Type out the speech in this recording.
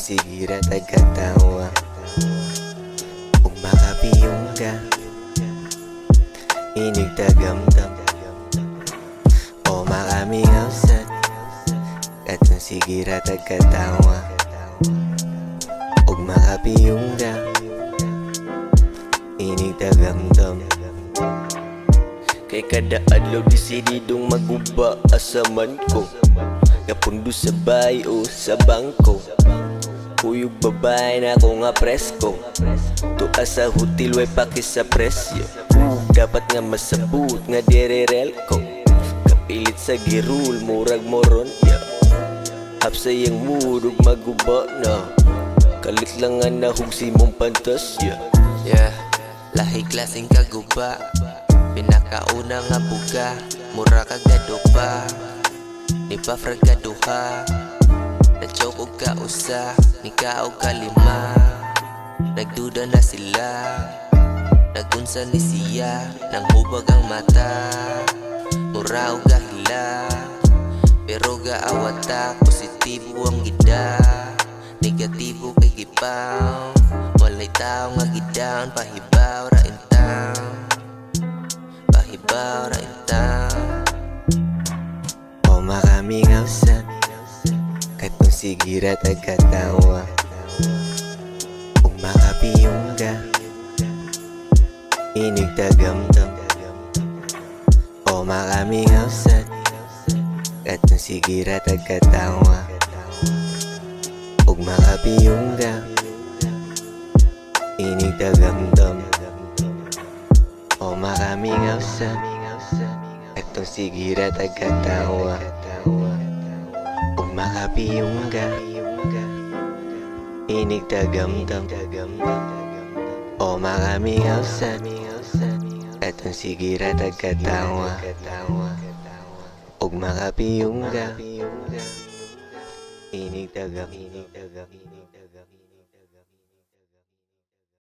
sigira tagkatawa ug makapiyong ka inig tagamdam o makamingausat katong sigira tagkatawa ug makapiyong ka inig tagamdam. Kay kada adlaw desididong maguba asaman ko kapundo sa bayo sa bangko huyog babae na ako nga presko tuwa sa hotel way pakis sa presyo dapat nga masabut nga direrel ko kapilit sa girul murag moron hapsa yung mood ug maguba na kalit lang nga nahug si mong pantasya. Lahi klaseng kaguba pinakauna nga buga mura kagado pa ni pa fragaduha nachoke og kausa ni ka og kalima nagduda na sila nagunsa ni siya nang hubag ang mata mura og gahila pero gaawata positibo ang gida negatibo kay gipaw walay tao nga gidown pahibaw ra in town pahibaw ra in town o makamingausat katong sigira tagkatawa ug makapiyong ka inig tagamdam o makamingausat katong sigira tagkatawa ug makapiyong ka inig tagamdam o makamingausat katong sigira tagkatawa ug makapiyong ka inig tagamdam o makamingausat katong sigira tagkatawa ug makapiyong ka inig tagamdam.